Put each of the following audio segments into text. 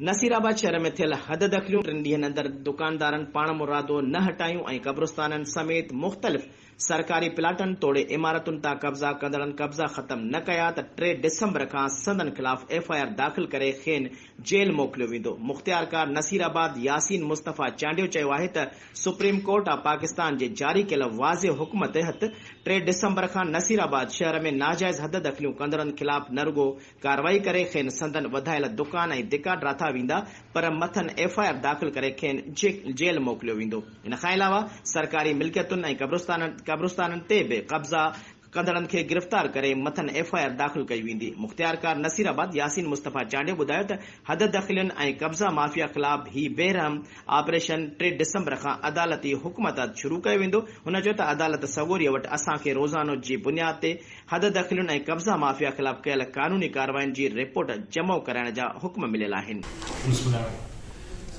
नसीराबाद शहर में थियल हद दखलियूं 3 ॾींहनि अंदरि दुकानदारनि पाण मुरादो न हटायूं ऐं कब्रिस्ताननि समेत मुख़्तलिफ़ सरकारी प्लाटनि तोड़े इमारतुनि तां कब्ज़ा कंदड़नि कब्ज़ा ख़त्म न कया त 3 डिसंबर खां संदनि ख़िलाफ़ FIR दाख़िल करे खेनि जेल मोकिलियो वेंदो। मुख्तियारकार नसीराबाद यासीन मुस्तफ़ा चांडियो चयो आहे त सुप्रीम कोर्ट ऑफ पाकिस्तान जे जारी कयल वाज़े हुक्म तहत 3 डिसंबर खां नसीराबाद शहर में नाजाइज़ हद दखलियूं कंदड़नि ख़िलाफ़ न रुगो कार्रवाई करे खेनि संदनि वधायल दुकान ऐं धिका ड्राथा वेंदा पर मथनि FIR दाख़िल करे खेनि जेल मोकिलियो वेंदो। इन खां अलावा सरकारी मिल्कियतुनि ऐं कब्रिस्ताननि ते बि कब्ज़ा कंदड़नि खे गिरफ़्तार करे मथनि FIR दाख़िल कई वेंदी। मुख्तियारकार नसीराबाद यासीन मुस्तफ़ा चांडियो ॿुधायो त हद दख़लियुनि ऐं कब्ज़ा माफ़िया ख़िलाफ़ ही बेरहम ऑपरेशन 3 डिसंबर खां अदालती हुक्म तहत शुरू कयो वेंदो। हुन चयो त अदालत सगोरीअ वटि असांखे रोज़ानो जी बुनियाद ते हद दख़लियुनि ऐं कब्ज़ा माफ़िया ख़िलाफ़ कयल कानूनी कार्रवाइयुनि जी रिपोर्ट जमो कराइण जा हुक्म मिलियल आहिनि।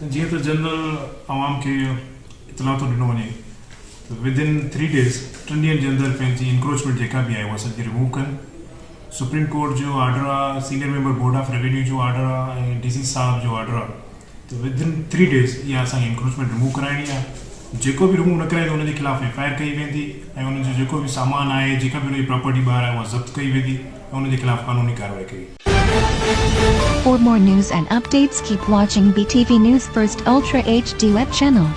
जीअं त जनरल आवाम खे इतलाह थो ॾिनो वञे विदिन 3 days 3 ॾींहनि जे अंदरि पंहिंजी इंक्रोचमेंट जेका बि आहे उहा सॼी रिमूव कनि। सुप्रीम कोर्ट जो ऑर्डर आहे, senior member board of revenue जो ऑर्डर आहे ऐं DC साहब जो ऑर्डर आहे त विदिन 3 days इहा असांखे इंक्रोचमेंट रिमूव कराइणी आहे। जेको बि रिमूव न कराए हुनजे ख़िलाफ़ FIR कई वेंदी ऐं हुनजो जेको बि सामान आहे जेका बि हुनजी प्रॉपर्टी ॿाहिरि आहे उहा ज़ब्त कई वेंदी ऐं हुनजे ख़िलाफ़ कानूनी कार्रवाई कई। For more news and updates, keep watching BTV News First Ultra HD web channel.